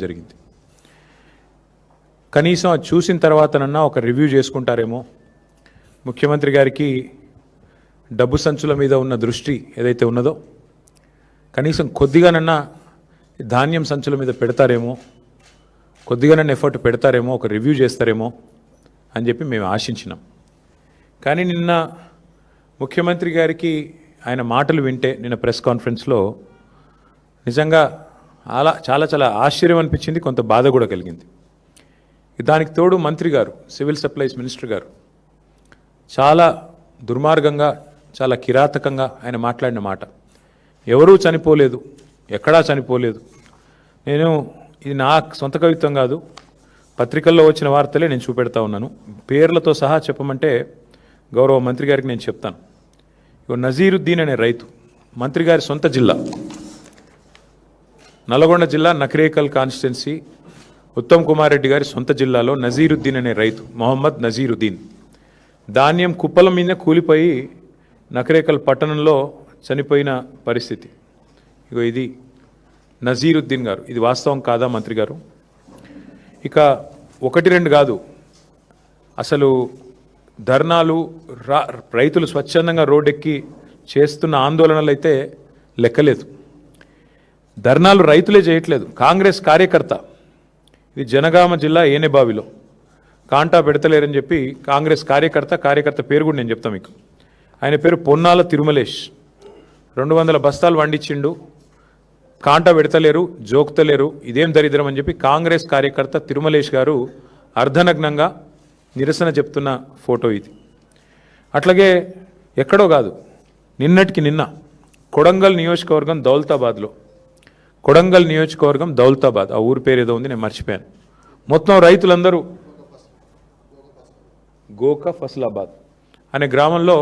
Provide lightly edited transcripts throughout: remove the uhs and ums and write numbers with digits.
జరిగింది. కనీసం అది చూసిన తర్వాతనన్నా ఒక రివ్యూ చేసుకుంటారేమో, ముఖ్యమంత్రి గారికి డబ్బు సంచుల మీద ఉన్న దృష్టి ఏదైతే ఉన్నదో కనీసం కొద్దిగానన్నా ధాన్యం సంచుల మీద పెడతారేమో, కొద్దిగానన్నా ఎఫర్ట్ పెడతారేమో, ఒక రివ్యూ చేస్తారేమో అని చెప్పి మేము ఆశించినాం. కానీ నిన్న ముఖ్యమంత్రి గారికి ఆయన మాటలు వింటే నిన్న ప్రెస్ కాన్ఫరెన్స్లో నిజంగా చాలా ఆశ్చర్యం అనిపించింది, కొంత బాధ కూడా కలిగింది. దానికి తోడు మంత్రి గారు, సివిల్ సప్లైస్ మినిస్టర్ గారు చాలా దుర్మార్గంగా, చాలా కిరాతకంగా ఆయన మాట్లాడిన మాట, ఎవరూ చనిపోలేదు, ఎక్కడా చనిపోలేదు. ఇది నా సొంత కవిత్వం కాదు, పత్రికల్లో వచ్చిన వార్తలే నేను చూపెడతా ఉన్నాను. పేర్లతో సహా చెప్పమంటే గౌరవ మంత్రి గారికి నేను చెప్తాను. నజీరుద్దీన్ అనే రైతు, మంత్రి గారి సొంత జిల్లా నల్గొండ జిల్లా నకరేకల్ కాన్స్టిట్యున్సీ, ఉత్తమ్ కుమార్ రెడ్డి గారి సొంత జిల్లాలో నజీరుద్దీన్ అనే రైతు, మొహమ్మద్ నజీరుద్దీన్, ధాన్యం కుప్పల మీద కూలిపోయి నకరేకల్ పట్టణంలో చనిపోయిన పరిస్థితి. ఇది నజీరుద్దీన్ గారు. ఇది వాస్తవం కాదా మంత్రి గారు? ఇక ఒకటి రెండు కాదు, అసలు ధర్నాలు, రైతులు స్వచ్ఛందంగా రోడ్డెక్కి చేస్తున్న ఆందోళనలు అయితే లెక్కలేదు. ధర్నాలు రైతులే చేయట్లేదు, కాంగ్రెస్ కార్యకర్త, ఇది జనగామ జిల్లా ఏనేబావిలో కాంటా పెడతలేరని చెప్పి కాంగ్రెస్ కార్యకర్త పేరు కూడా నేను చెప్తాను మీకు. ఆయన పేరు పొన్నాల తిరుమలేష్. 200 బస్తాలు వండించిండు, కాంటా పెడతలేరు, జోక్తలేరు, ఇదేం దరిద్రం అని చెప్పి కాంగ్రెస్ కార్యకర్త తిరుమలేష్ గారు అర్ధనగ్నంగా నిరసన చెప్తున్న ఫోటో ఇది. అట్లాగే ఎక్కడో కాదు, నిన్నటికి నిన్న కొడంగల్ నియోజకవర్గం దౌలతాబాద్, ఆ ఊరి పేరు ఏదో ఉంది, నేను మర్చిపోయాను. మొత్తం రైతులందరూ గోక ఫసలాబాద్ అనే గ్రామంలో,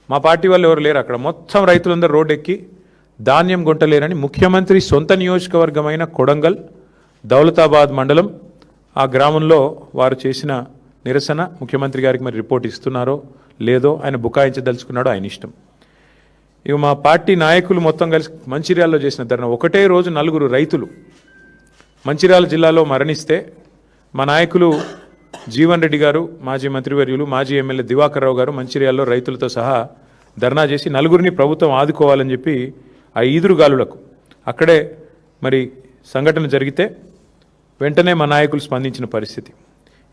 మా పార్టీ వాళ్ళు ఎవరు లేరు అక్కడ, మొత్తం రైతులందరూ రోడ్డు ఎక్కి ధాన్యం కొంటలేరని ముఖ్యమంత్రి సొంత నియోజకవర్గమైన కొడంగల్ దౌలతాబాద్ మండలం ఆ గ్రామంలో వారు చేసిన నిరసన ముఖ్యమంత్రి గారికి మరి రిపోర్ట్ ఇస్తున్నారో లేదో, ఆయన బుకాయించదలుచుకున్నాడో ఆయన ఇష్టం. ఇక మా పార్టీ నాయకులు మొత్తం కలిసి మంచిర్యాలలో చేసిన ధర్నా, ఒకటే రోజు 4 రైతులు మంచిర్యాల జిల్లాలో మరణిస్తే మా నాయకులు జీవన్ రెడ్డి గారు, మాజీ మంత్రివర్యులు, మాజీ ఎమ్మెల్యే దివాకర్ రావు గారు మంచిర్యాలలో రైతులతో సహా ధర్నా చేసి 4 ప్రభుత్వం ఆదుకోవాలని చెప్పి ఆ ఈదురుగాలులకు అక్కడే మరి సంఘటన జరిగితే వెంటనే మా నాయకులు స్పందించిన పరిస్థితి.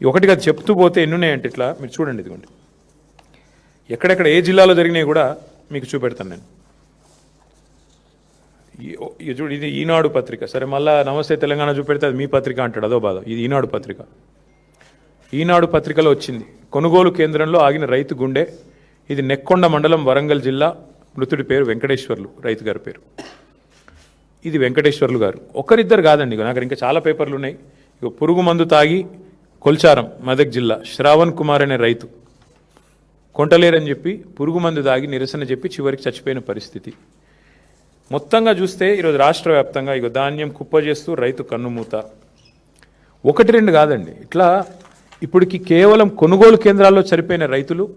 ఒకటిగా చెప్తూ పోతే ఎన్నున్నాయంటే ఇట్లా మీరు చూడండి, ఇదిగోండి ఎక్కడెక్కడ ఏ జిల్లాలో జరిగినాయి కూడా మీకు చూపెడతాను నేను. చూడు, ఇది ఈనాడు పత్రిక. సరే, మళ్ళా నమస్తే తెలంగాణ చూపెడితే అది మీ పత్రిక అంటాడు, అదో బాధ. ఇది ఈనాడు పత్రిక. ఈనాడు పత్రికలో వచ్చింది, కొనుగోలు కేంద్రంలో ఆగిన రైతు గుండె. ఇది నెక్కొండ మండలం, వరంగల్ జిల్లా. మృతుడి పేరు వెంకటేశ్వర్లు, రైతు గారి పేరు. ఇది వెంకటేశ్వర్లు గారు. ఒకరిద్దరు కాదండి, నాకు ఇంకా చాలా పేపర్లు ఉన్నాయి. ఇక పురుగు మందు తాగి కొల్చారం, మెదక్ జిల్లా, శ్రావణ్ కుమార్ అనే రైతు కొంటలేరని చెప్పి పురుగు మందు తాగి నిరసన చెప్పి చివరికి చచ్చిపోయిన పరిస్థితి. మొత్తంగా చూస్తే ఈరోజు రాష్ట్ర వ్యాప్తంగా ఇక ధాన్యం కుప్ప చేస్తూ రైతు కన్నుమూత. 1-2 కాదండి, ఇట్లా ఇప్పటికి కేవలం కొనుగోలు కేంద్రాల్లో చనిపోయిన రైతులు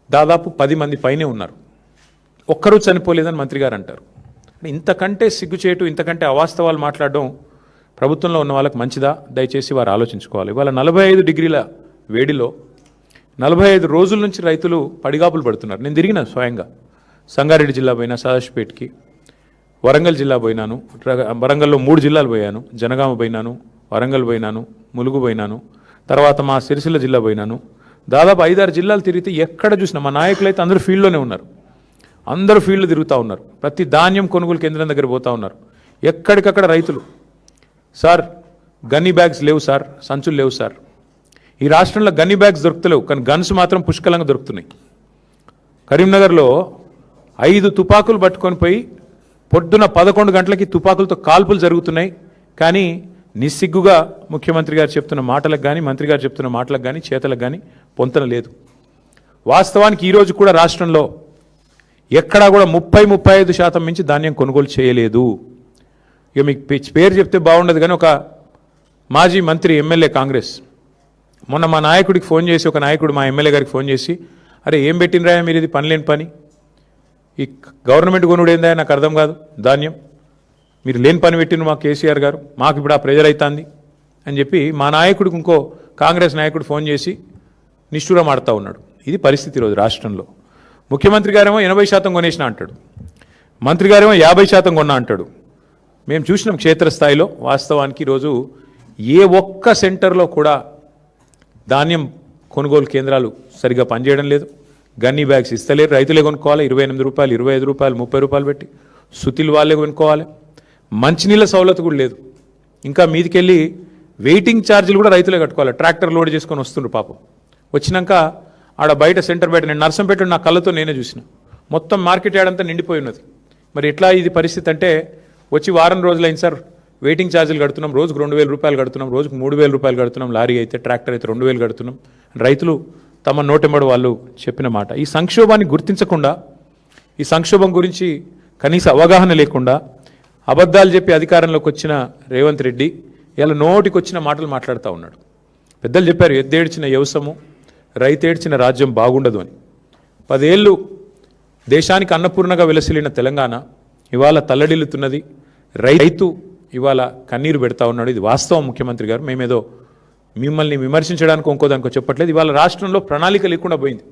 దాదాపు 10 మంది పైనే ఉన్నారు. ఒక్కరూ చనిపోలేదని మంత్రి గారు అంటారు. ఇంతకంటే సిగ్గుచేటు, ఇంతకంటే అవాస్తవాలు మాట్లాడడం ప్రభుత్వంలో ఉన్న వాళ్ళకి మంచిదా? దయచేసి వారు ఆలోచించుకోవాలి. ఇవాళ 45 డిగ్రీల వేడిలో 45 రోజుల నుంచి రైతులు పడిగాపులు పడుతున్నారు. నేను తిరిగిన స్వయంగా సంగారెడ్డి జిల్లా పోయినా, సదాశివపేటకి, వరంగల్ జిల్లా పోయినాను, వరంగల్లో 3 జిల్లాలు పోయాను, జనగామ పోయినాను, వరంగల్ పోయినాను, ములుగు పోయినాను, తర్వాత మా సిరిసిల్ల జిల్లా పోయినాను. దాదాపు 5-6 జిల్లాలు తిరిగితే ఎక్కడ చూసినా మా నాయకులు అయితే అందరూ ఫీల్డ్లోనే ఉన్నారు, అందరూ ఫీల్డ్ తిరుగుతూ ఉన్నారు, ప్రతి ధాన్యం కొనుగోలు కేంద్రం దగ్గర పోతూ ఉన్నారు. ఎక్కడికక్కడ రైతులు, సార్ గన్నీ బ్యాగ్స్ లేవు సార్, సంచులు లేవు సార్. ఈ రాష్ట్రంలో గన్నీ బ్యాగ్స్ దొరుకుతలేవు, కానీ గన్స్ మాత్రం పుష్కలంగా దొరుకుతున్నాయి. కరీంనగర్లో 5 తుపాకులు పట్టుకొని పోయి పొద్దున 11 గంటలకి తుపాకులతో కాల్పులు జరుగుతున్నాయి. కానీ నిస్సిగ్గుగా ముఖ్యమంత్రి గారు చెప్తున్న మాటలకు కానీ, మంత్రి గారు చెప్తున్న మాటలకు కానీ, చేతలకు కానీ పొంతన లేదు. వాస్తవానికి ఈరోజు కూడా రాష్ట్రంలో ఎక్కడా కూడా 30-35% మించి ధాన్యం కొనుగోలు చేయలేదు. ఇక మీకు పేరు చెప్తే బాగుండదు, కానీ ఒక మాజీ మంత్రి, ఎమ్మెల్యే, కాంగ్రెస్, మొన్న మా నాయకుడికి ఫోన్ చేసి, ఒక నాయకుడు మా ఎమ్మెల్యే గారికి ఫోన్ చేసి, అరే ఏం పెట్టినరా మీరు, ఇది పనిలేని పని, ఈ గవర్నమెంట్ కొనుడు ఏందా నాకు అర్థం కాదు, ధాన్యం మీరు లేని పని పెట్టిన మా కేసీఆర్ గారు, మాకు ఇప్పుడు ఆ ప్రెజర్ అవుతుంది అని చెప్పి మా నాయకుడికి ఇంకో కాంగ్రెస్ నాయకుడు ఫోన్ చేసి నిష్ఠూరం ఆడుతూ ఉన్నాడు. ఇది పరిస్థితి ఈరోజు రాష్ట్రంలో. ముఖ్యమంత్రి గారేమో 80% కొనేసిన అంటాడు, మంత్రి గారేమో 50% కొన్నా అంటాడు. మేము చూసినాం క్షేత్రస్థాయిలో. వాస్తవానికి ఈరోజు ఏ ఒక్క సెంటర్లో కూడా ధాన్యం కొనుగోలు కేంద్రాలు సరిగ్గా పనిచేయడం లేదు. గన్నీ బ్యాగ్స్ ఇస్తలేరు, రైతులే కొనుక్కోవాలి. 28 రూపాయలు, 25 రూపాయలు, 30 రూపాయలు పెట్టి సుతిలు వాళ్ళే కొనుక్కోవాలి. మంచినీళ్ళ సౌలత్ కూడా లేదు. ఇంకా మీదికెళ్ళి వెయిటింగ్ ఛార్జీలు కూడా రైతులే కట్టుకోవాలి. ట్రాక్టర్ లోడ్ చేసుకొని వస్తుండ్రు పాపం. వచ్చినాక ఆడ బయట సెంటర్ బయట నేను నర్సంపేట నా కళ్ళతో నేనే చూసిన, మొత్తం మార్కెట్ యార్డ్ అంతా నిండిపోయి ఉన్నది. మరి ఎట్లా ఇది పరిస్థితి అంటే, వచ్చి వారం రోజులైంది సార్, వెయిటింగ్ ఛార్జీలు కడుతున్నాం, రోజుకు 2000 రూపాయలు కడుతున్నాం, రోజుకు 3000 రూపాయలు కడుతున్నాం, లారీ అయితే ట్రాక్టర్ అయితే 2000 కడుతున్నాం. రైతులు తమ నోటెంబడి వాళ్ళు చెప్పిన మాట. ఈ సంక్షోభాన్ని గుర్తించకుండా, ఈ సంక్షోభం గురించి కనీస అవగాహన లేకుండా అబద్ధాలు చెప్పి అధికారంలోకి వచ్చిన రేవంత్ రెడ్డి ఇలా నోటికి వచ్చిన మాటలు మాట్లాడుతూ ఉన్నాడు. పెద్దలు చెప్పారు, ఎద్దేడ్చిన వ్యవసము రైతేడ్చిన రాజ్యం బాగుండదు అని. 10 ఏళ్ళు దేశానికి అన్నపూర్ణగా విలసిల్లిన తెలంగాణ ఇవాళ తల్లడిల్లుతున్నది. రైతు ఇవాళ కన్నీరు పెడతా ఉన్నాడు. ఇది వాస్తవం ముఖ్యమంత్రి గారు. మేమేదో మిమ్మల్ని విమర్శించడానికి ఇంకోదానికో చెప్పట్లేదు. ఇవాళ రాష్ట్రంలో ప్రణాళిక లేకుండా పోయింది.